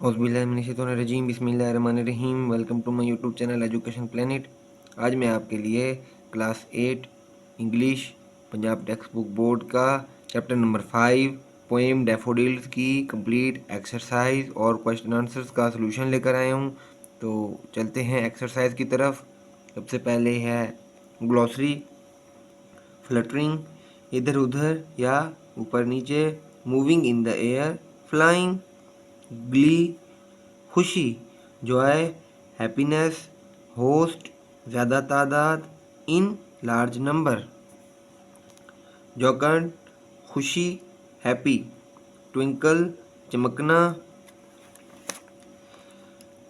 औज़ुबिल्लाहिमिनश्शैतानिर्रजीम बिस्मिल्लाहिर्रहमानिर्रहीम। Welcome to my YouTube channel Education Planet. आज मैं आपके लिए class 8 English Punjab text book board का चैप्टर नंबर 5 पोएम डैफोडिल्स की कंप्लीट एक्सरसाइज और क्वेश्चन आंसर्स का सलूशन लेकर आया हूँ। तो चलते हैं एक्सरसाइज की तरफ। सबसे पहले है ग्लॉसरी। फ्लटरिंग इधर उधर या ऊपर नीचे, moving in the air, flying, glee खुशी, जॉय, हैप्पीनेस, होस्ट ज़्यादा तादाद, इन लार्ज नंबर, जोकंड खुशी, हैप्पी, ट्विंकल चमकना,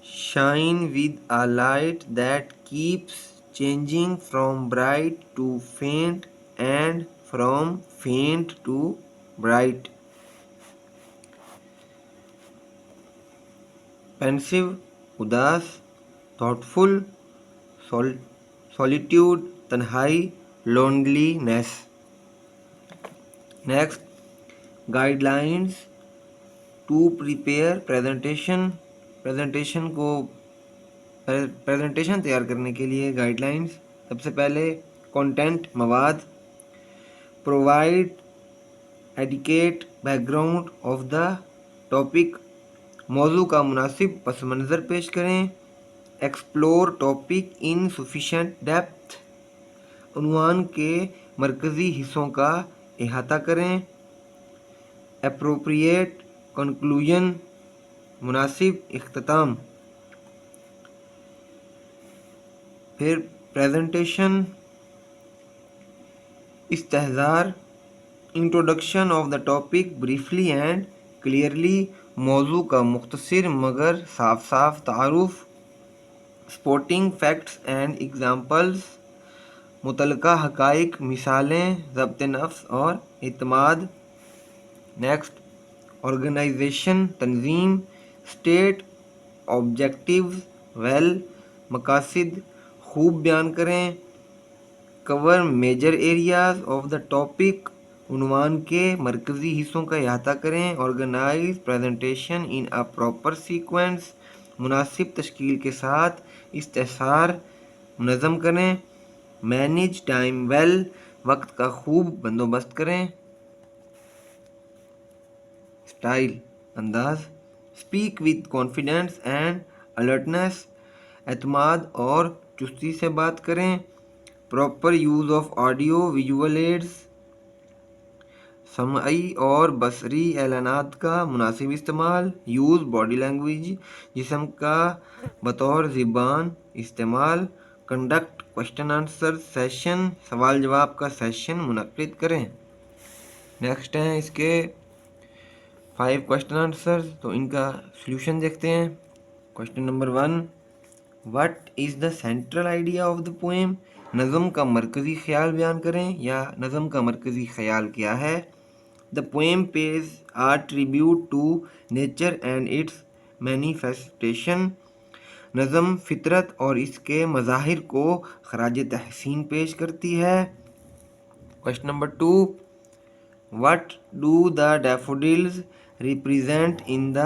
shine with a light that keeps changing from bright to faint and from faint to bright, pensive उदास, thoughtful solitude तन्हाई, loneliness. Next, guidelines to prepare presentation. Presentation तैयार करने के लिए guidelines. सबसे पहले कंटेंट मवाद, provide adequate background of the topic, मौजू का मुनासिब पस मंज़र पेश करें, explore topic in sufficient depth, उन्वान के मरकज़ी हिस्सों का अहाता करें, एप्रोप्रिएट कंक्लूजन मुनासिब इख्तिताम। फिर प्रेजेंटेशन इस्तेहज़ार, introduction of the topic briefly and clearly, मौजू का मुख्तसर मगर साफ साफ तारुफ, स्पोर्टिंग फैक्ट्स एंड एग्जाम्पल्स, मुतलका हकाइक मिसालें, ज़ब्त नफ्स और इत्माद। नेक्स्ट, ऑर्गेनाइजेशन तंजीम, स्टेट ऑब्जेक्टिव्स वेल, मकासिद खूब बयान करें, cover major areas of the topic, उन्वान के मरकज़ी हिस्सों का अहाता करें, organise presentation in a proper sequence, मुनासिब तश्कील के साथ इस्तेसार मुनज़्ज़म करें, मैनेज टाइम वेल, वक्त का खूब बंदोबस्त करें, स्टाइल अंदाज, speak with confidence and alertness, एतमाद और चुस्ती से बात करें, proper use of audio visual aids, समई और बसरी एलानात का मुनासिब इस्तेमाल, यूज़ बॉडी लैंग्वेज, जिस्म का बतौर ज़बान इस्तेमाल, कंडक्ट क्वेश्चन आंसर सेशन, सवाल जवाब का सेशन मुनक्किद करें। नेक्स्ट हैं इसके 5 क्वेश्चन आंसर, तो इनका सॉल्यूशन देखते हैं। Question number 1, what is the central idea of the poem. नज़म का मरकज़ी ख्याल बयान करें या नज़म का मरकज़ी ख्याल क्या है। The poem pays a tribute to nature and its manifestation. नज़म फितरत और इसके मज़ाहिर को खराज तहसीन पेश करती है। Question number 2, what do the daffodils represent in the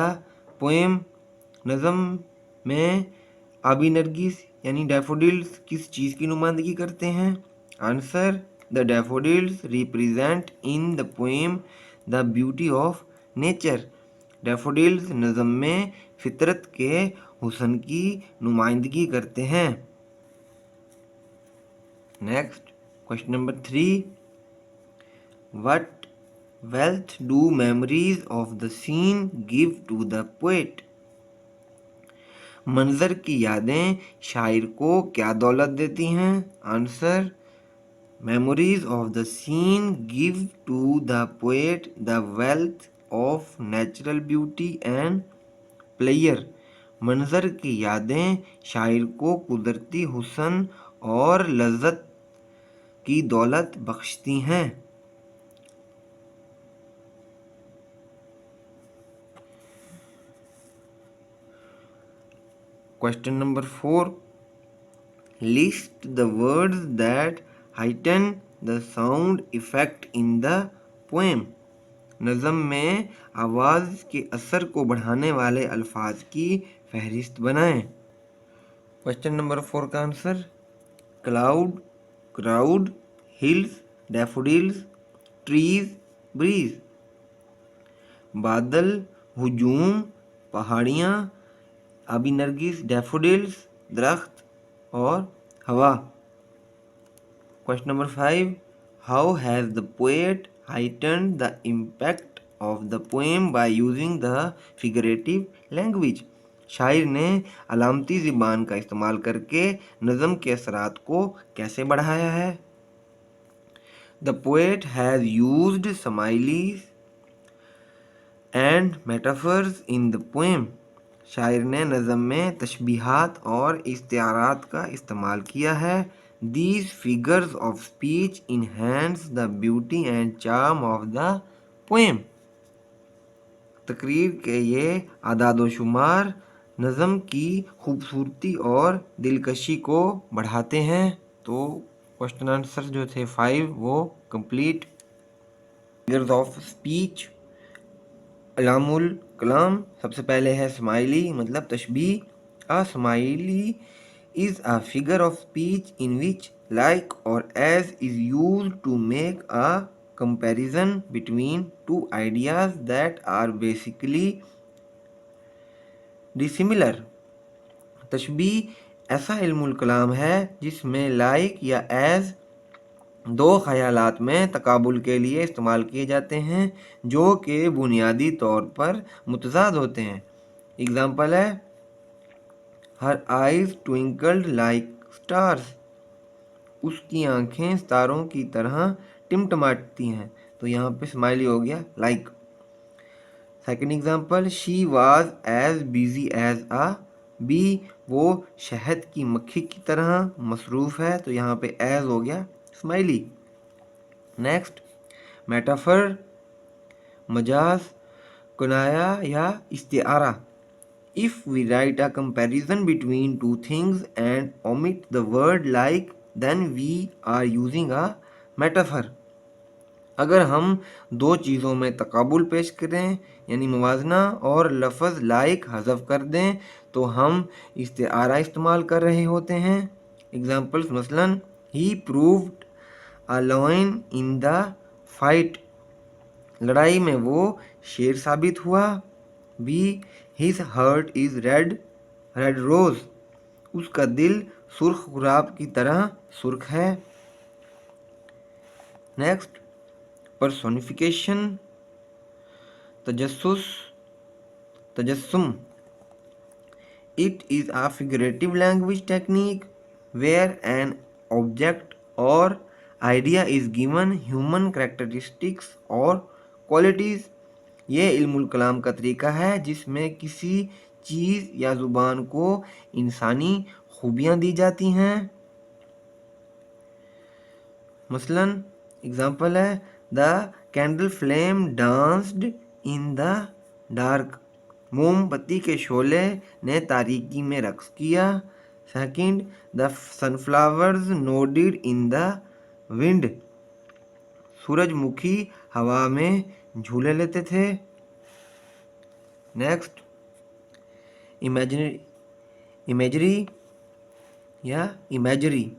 poem. नज़म में आबी नरगिस यानी डैफोडिल्स किस चीज़ की नुमाइंदगी करते हैं। Answer, the daffodils represent in the poem the beauty of nature. Daffodils नज़म में फितरत के हुस्न की नुमाइंदगी करते हैं। Next, question number 3, what wealth do memories of the scene give to the poet. मंजर की यादें शायर को क्या दौलत देती हैं। Answer, memories of the scene give to the poet the wealth of natural beauty and pleasure. मंजर की यादें शायर को कुदरती हुस्न और लज्जत की दौलत बख्शती हैं। Question number 4, list the words that heighten the sound effect in the poem. नज़म में आवाज़ के असर को बढ़ाने वाले अल्फाज की फहरिस्त बनाएं। क्वेश्चन नंबर 4 का answer cloud, crowd, hills, daffodils, trees, breeze. बादल, हुजूम, पहाड़ियाँ, आबी नरगिस, डैफोडिल्स, दरख्त और हवा। Question number 5, how has the poet heightened the impact of the poem by using the figurative language? शायर ने अलामती ज़बान का इस्तेमाल करके नज़म के असरात को कैसे बढ़ाया है? The poet has used similes and metaphors in the poem. शायर ने नज़म में तशबीहात और इस्तिआरात का इस्तेमाल किया है। These figures of speech enhance the beauty and charm of the poem. तकरीर के ये आदाद शुमार नज़म की खूबसूरती और दिलकशी को बढ़ाते हैं। तो क्वेश्चन आंसर जो थे 5 वो कंप्लीट। फिगर्स ऑफ स्पीच, अलामुल कलाम, सबसे पहले है स्माइली मतलब तशबीह। A simile is a figure of speech in which like or as is used to make a comparison between two ideas that are basically dissimilar. तशबीह ऐसा इल्मुल कलाम है जिसमें लाइक या एज दो ख़यालात में तकाबुल के लिए इस्तेमाल किए जाते हैं जो कि बुनियादी तौर पर मुतज़ाद होते हैं। एग्ज़ाम्पल है हर आइज़ ट्विंकल्ड लाइक स्टार्स, उसकी आंखें सितारों की तरह टिमटमाती हैं। तो यहाँ पे स्माइली हो गया like. Second example she was as busy as a bee, वो शहद की मक्खी की तरह मसरूफ़ है। तो यहाँ पे एज हो गया स्माइली। नेक्स्ट मेटाफर, मजाज, कुनाया या इस्तिआरा। If we write a comparison between two things and omit the word like, then we are using a metaphor. अगर हम दो चीज़ों में तकाबुल पेश करें यानी मुवाजना और लफ्ज़ लाइक हज़फ कर दें तो हम इस्तिआरा इस्तेमाल कर रहे होते हैं। एग्जाम्पल्स मसलन he proved a lion in the fight, लड़ाई में वो शेर साबित हुआ। Be his heart is red, red rose, उसका दिल सुर्ख गुलाब की तरह सुर्ख है। नेक्स्ट पर्सोनिफिकेशन, तजस्सुस, तजस्सुम। It is a figurative language technique where an object or idea is given human characteristics और क्वालिटीज़। ये इल्मुल कलाम का तरीका है जिसमें किसी चीज़ या ज़ुबान को इंसानी खूबियाँ दी जाती हैं। मसलन एग्ज़ाम्पल है the candle flame danced in the dark, मोमबत्ती के शोले ने तारीकी में रक्स किया। Second the sunflowers nodded in the wind, सूरजमुखी हवा में झूले लेते थे। नेक्स्ट इमेजरी या imagery.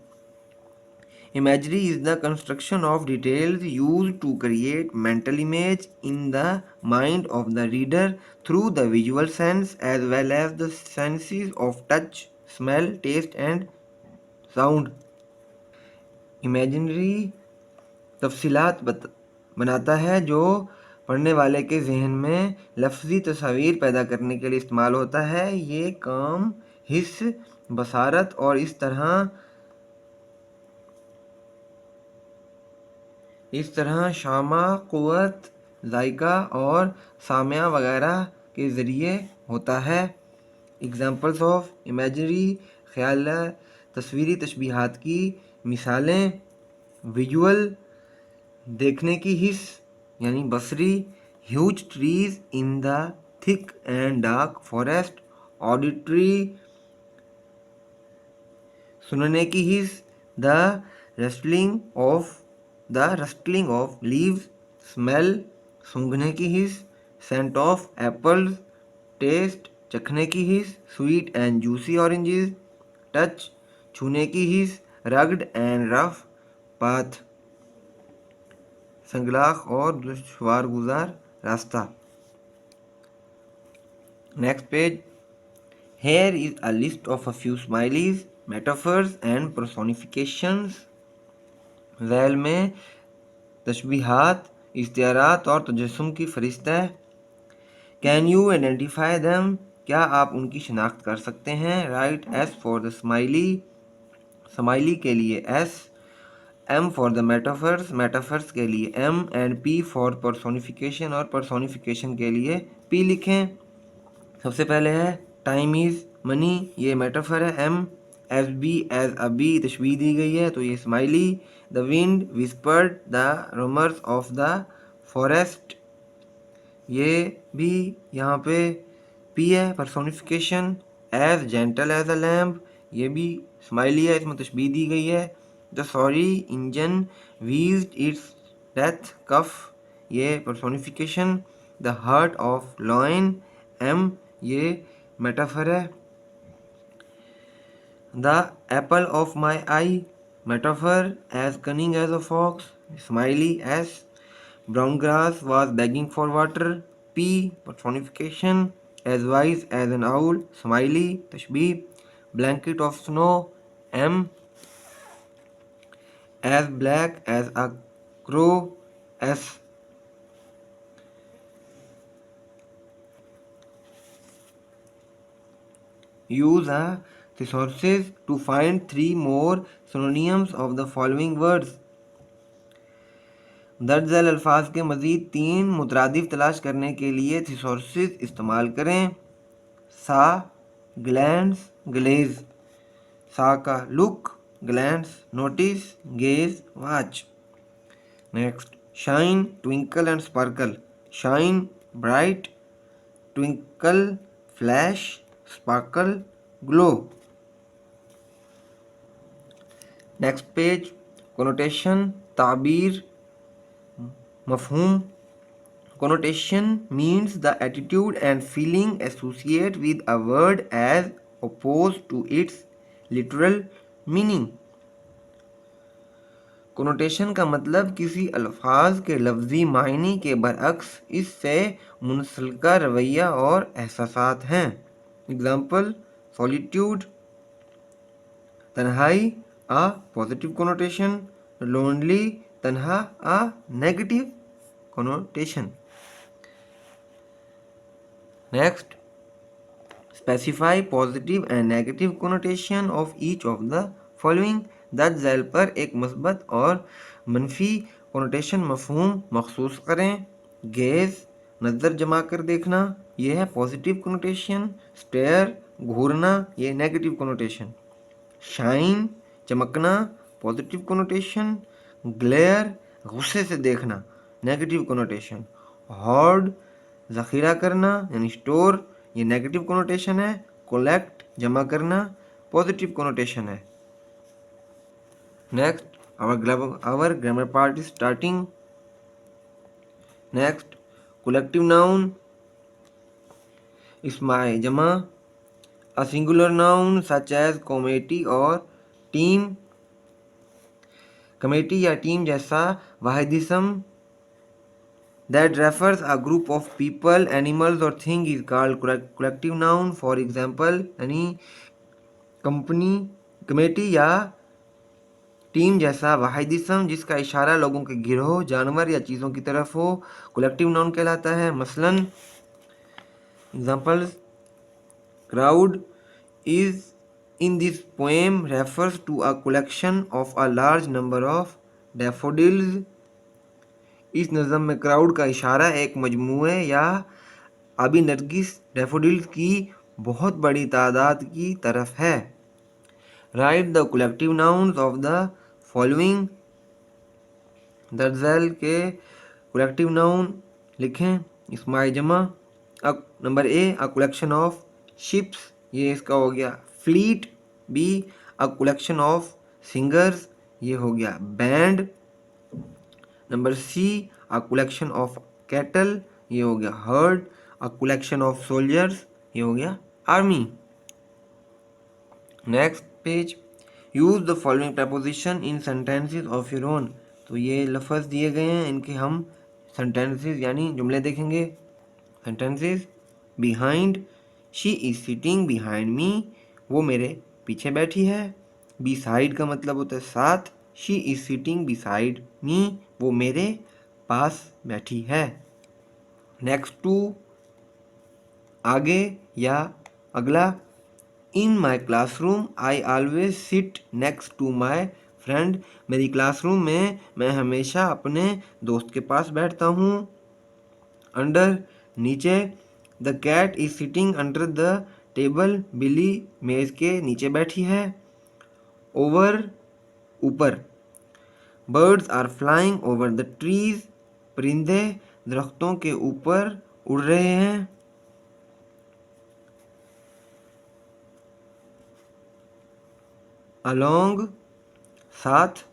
Imagery is the construction of details used to create mental image in the mind of the reader through the visual sense as well as the senses of touch, smell, taste and sound. Imaginary तफसीलात बनाता है जो पढ़ने वाले के जहन में लफ्ज़ी तस्वीर पैदा करने के लिए इस्तेमाल होता है। ये काम हिस्स, बसारत और इस तरह शामा, क़ुव्वत, जायका और सामिया वगैरह के ज़रिए होता है। एग्ज़ाम्पल्स ऑफ इमेजरी ख़याल तस्वीरी तशबीहात की मिसालें विजुअल देखने की हिस्स यानी बसरी, huge trees in the thick and dark forest, auditory सुनने की हिस्स, the rustling of leaves, smell सूंघने की हिस, सेंट ऑफ एप्पल्स, टेस्ट चखने की हिस, sweet and juicy oranges, touch छूने की हिस, रग्ड एंड रफ पाथ संगलाख और दुश्वार गुजार रास्ता। Next page. Here is a list of a few smileys, metaphors and personifications. ज़ैल में तशबीहात, इश्तियारात और तजस्सुम की फरिस्त है। Can you identify them? क्या आप उनकी शिनाख्त कर सकते हैं? Write S for the simile, स्माइली के लिए S, M for the metaphors, मेटाफर्स के लिए M, and P for personification, और पर्सोनिफिकेशन के लिए पी लिखें। सबसे पहले है टाइम इज़ मनी, ये मेटाफर है M, as bee as a bee तशबीह दी गई है तो ये simile. The wind whispered the rumours of the forest, ये भी यहाँ पे पी है personification. As gentle as a lamb, ये भी स्माइली है, इसमें तशबीह दी गई है। The sorry engine wheezed its death cough, ये personification. The heart of lion M, ये मेटाफर है। The apple of my eye, metaphor as cunning as a fox, simile S. Brown grass was begging for water, P personification. As wise as an owl, simile तशबीह। Blanket of snow M, as black as a crow S. Use a thesaurus to find 3 more synonyms of the following words. दर्ज झैल अल्फाज के मज़ीद 3 मुतरादिफ तलाश करने के लिए thesaurus इस्तेमाल करें। सा ग्लैंस ग्लेज, सा का look, glance notice, gaze watch. Next shine twinkle and sparkle, shine bright, twinkle flash, sparkle glow. Next page. Connotation ताबीर मफहूम। Connotation means the attitude and feeling associated with a word as opposed to its literal meaning. Connotation का मतलब किसी अल्फाज के लफ्ज़ी मायने के बरअक्स इससे मुंसलिका रवैया और एहसासात हैं। एग्जाम्पल सॉलिट्यूड तन्हाई a positive connotation, lonely तन्हा a negative connotation. Next, specify positive and negative connotation of each of the following. दर्ज झैल पर एक मस्बत और मनफी कोनोटेशन मफहूम मखसूस करें। गेज नज़र जमा कर देखना, ये है पॉजिटिव कोनोटेशन। स्टेयर घूरना, ये नेगेटिव कोनोटेशन। शाइन चमकना, पॉजिटिव कोनोटेशन। ग्लेयर गुस्से से देखना, नेगेटिव कोनोटेशन। हॉर्ड ज़ख़ीरा करना यानी स्टोर, ये नेगेटिव कोनोटेशन है। कलेक्ट जमा करना, पॉजिटिव कोनोटेशन है। Next our grammar part is starting. Next collective noun इस्माए जमा, a singular noun such as committee और टीम। कमेटी या टीम जैसा वाहिदिसम that refers a group of people, animals or thing is called collective noun. For example, यानी company committee या team जैसा वाहिदिसम जिसका इशारा लोगों के गिरोह, जानवर या चीज़ों की तरफ हो, कलेक्टिव नाउन कहलाता है। मसलन examples crowd is in this poem refers to a collection of a large number of daffodils. इस नज़म में क्राउड का इशारा एक मजमूए या आबी नरगिस डैफोडिल्स की बहुत बड़ी तादाद की तरफ है। Write the collective nouns of the following. दर्ज झैल के कलेक्टिव नाउन लिखें। इस्माए जमा number A a collection of ships, ये इसका हो गया fleet. B a collection of singers, ये हो गया band. Number C a collection of cattle, ये हो गया herd. A collection of soldiers, ये हो गया army. Next page, use the following preposition in sentences of your own. तो ये लफ्ज़ दिए गए हैं, इनके हम सेंटेंसेस यानी जुमले देखेंगे। Sentences, behind, she is sitting behind me, वो मेरे पीछे बैठी है। बिसाइड का मतलब होता है साथ, she is sitting beside me, वो मेरे पास बैठी है। नेक्स्ट टू, आगे या अगला, in my classroom I always sit next to my friend, मेरी क्लासरूम में मैं हमेशा अपने दोस्त के पास बैठता हूँ। अंडर, नीचे, the cat is sitting under the table, बिल्ली मेज के नीचे बैठी है। ओवर, ऊपर, birds are flying over the trees, परिंदे दरख्तों के ऊपर उड़ रहे हैं। अलोंग, साथ,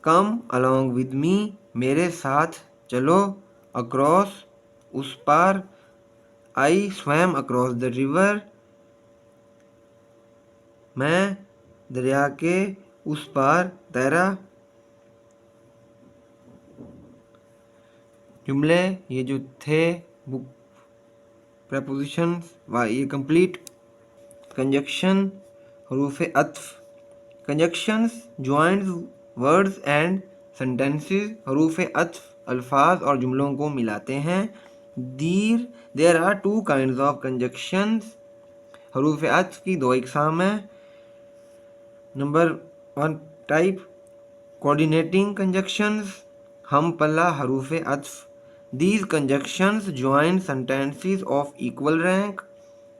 कम अलोंग विद मी, मेरे साथ चलो। अक्रॉस, उस पार, I swam across the river, मैं दरिया के उस पार तैरा। जुमले ये जो थे बुक प्रपोजिशंस ये कंप्लीट। कंजक्शन, हरूफ अत्फ, conjunctions join words and sentences, हरूफ अत्फ अल्फाज और जुमलों को मिलाते हैं। There are two kinds of conjunctions, हरूफ अत्फ की दो इकसाम है। नंबर 1 टाइप, कोऑर्डिनेटिंग कंजक्शंस, हम पल्ला हरूफ अत्फ, these conjunctions join sentences of equal rank,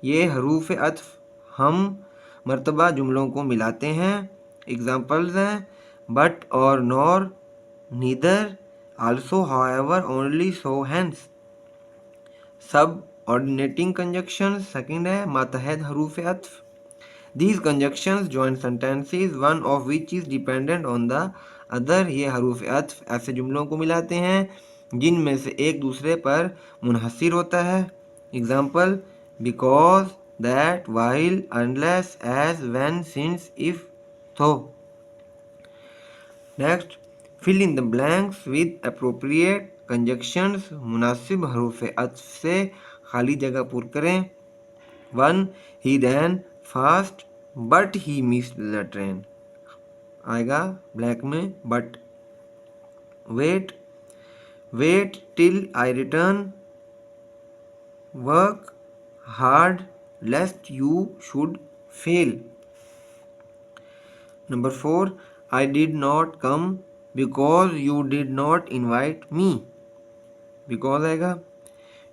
ये हरूफ अत्फ हम मर्तबा जुमलों को मिलाते हैं। एग्जाम्पल्स हैं but or nor, neither, also, however, only, so, hence. Subordinating conjunctions second है मातहत हरूफ अत्फ, these conjunctions join sentences one of which is dependent on the other, ये हरूफ अत्फ ऐसे जुमलों को मिलाते हैं जिनमें से एक दूसरे पर मुनहसिर होता है। Example, because, that, while, unless, as, when, since, if, तो। Next, fill in the blanks with appropriate conjunctions, मुनासिब हरूफ अत्फ से खाली जगह पूर करें। 1, he ran fast but he missed the train, आएगा ब्लैक में but. Wait, wait till I return, work hard lest you should fail. Number 4, I did not come because you did not invite me, because आएगा।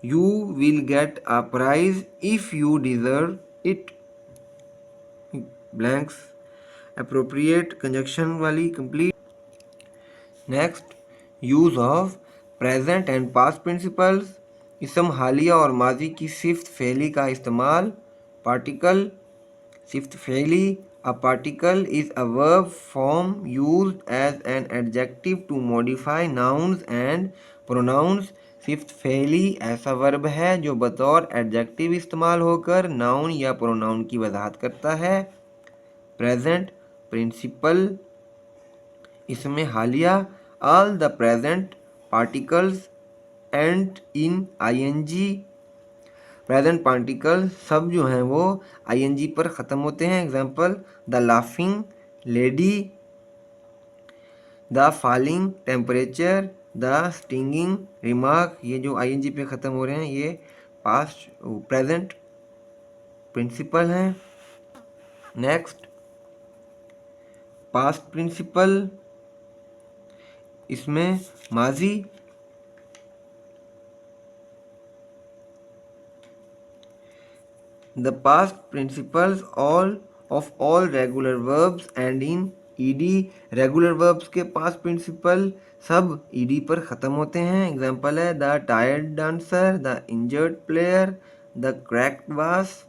You will get a prize if you deserve it, blanks appropriate conjunction वाली complete. Next, use of present and past principals, इसम हालिया और माजी की सिफ्त फेली का इस्तेमाल। पार्टिकल, सिफ्त फेली, a participle is a verb form used as an adjective to modify nouns and pronouns, सिफ्त फेली ऐसा वर्ब है जो बतौर एडजेक्टिव इस्तेमाल होकर नाउन या प्रोनाउन की वजाहत करता है। प्रेजेंट प्रिंसिपल, इसमें हालिया, all the present particles end in ING, present particle सब जो हैं वो आईएनजी पर ख़त्म होते हैं। Example, the laughing lady, the falling temperature, the stinging remark, ये जो आईएनजी पे ख़त्म हो रहे हैं ये पास्ट प्रेजेंट प्रिंसिपल हैं। नेक्स्ट, पास्ट प्रिंसिपल, इसमें माजी, the past principles of all regular verbs and in ed, regular verbs के पास्ट प्रिंसिपल सब ed पर ख़त्म होते हैं। एग्जाम्पल है the tired dancer, the injured player, the cracked वास।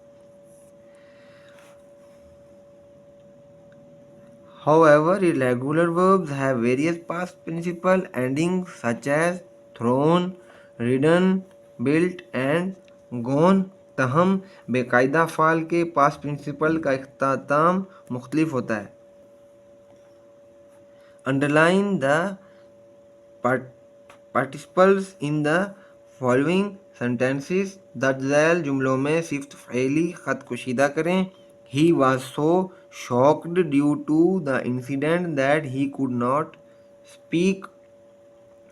However, irregular verbs have various past principal endings such as thrown, ridden, built and gone. तहम बेकायदा फ़ाल के पास्ट प्रिंसिपल का इख्तिताम मुख्तलिफ होता है। Underline the participles in the following sentences. दर्ज झैल जुमलों में सिफ्त फ़ैली ख़त कुशीदा करें। He was so shocked due to the incident that he could not speak.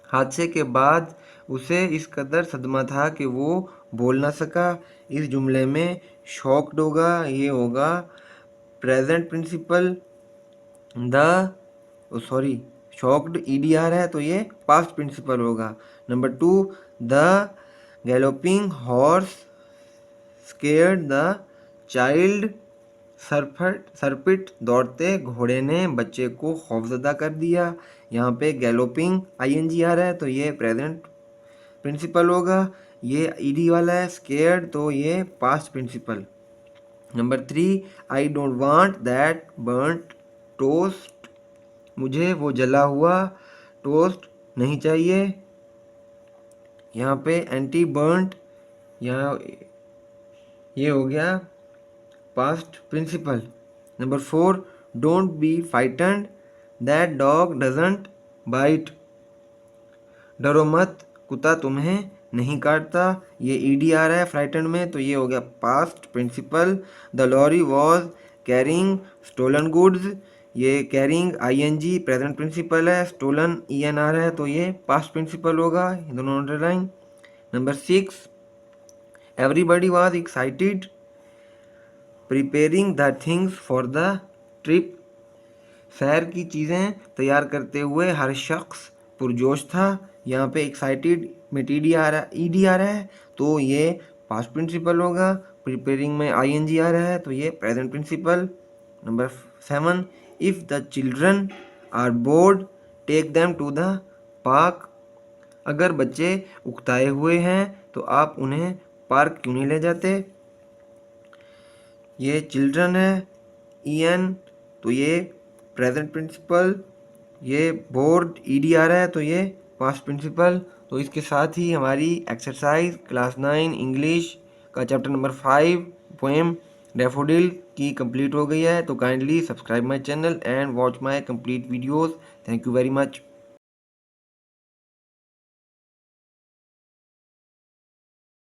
हादसे के बाद उसे इस कदर सदमा था कि वो बोल ना सका। इस जुमले में शॉक्ड होगा, ये होगा present principal. Sorry, shocked EDR है तो ये पास्ट प्रिंसिपल होगा। Number 2, the galloping horse scared the child. सरपिट दौड़ते घोड़े ने बच्चे को खौफजदा कर दिया। यहाँ पे गैलोपिंग आईएनजी आ रहा है तो ये प्रेजेंट प्रिंसिपल होगा। ये ईडी वाला है स्केयर्ड तो ये past principle. Number 3, I don't want that burnt toast. मुझे वो जला हुआ टोस्ट नहीं चाहिए। यहाँ पे एंटी बर्न्ट, यहाँ ये हो गया past principle. Number 4, don't be frightened that dog doesn't bite. डरो मत, कुत्ता तुम्हें नहीं काटता। ये ईडी आ रहा है फ्राइटन में तो ये हो गया past principle. The lorry was carrying stolen goods. ये कैरिंग आईएनजी प्रेजेंट प्रिंसिपल है। स्टोलन ईएन आ रहा है तो ये पास्ट प्रिंसिपल होगा। ये दोनों underline. Number 6, everybody was excited preparing the things for the trip. सैर की चीज़ें तैयार करते हुए हर शख्स पुरजोश था। यहाँ पे एक्साइटेड में ईडी आ रहा है तो ये पास्ट प्रिंसिपल होगा। प्रिपेयरिंग में आईएनजी आ रहा है तो ये present principle. Number 7, if the children are bored take them to the park. अगर बच्चे उकताए हुए हैं तो आप उन्हें पार्क क्यों नहीं ले जाते। ये चिल्ड्रन है ईएन तो ये प्रेजेंट प्रिंसिपल। ये बोर्ड ईडी आ रहा है तो ये पास्ट प्रिंसिपल। तो इसके साथ ही हमारी एक्सरसाइज क्लास 9 इंग्लिश का चैप्टर नंबर 5 पोएम डैफोडिल की कंप्लीट हो गई है। तो kindly subscribe my channel and watch my complete videos. Thank you very much.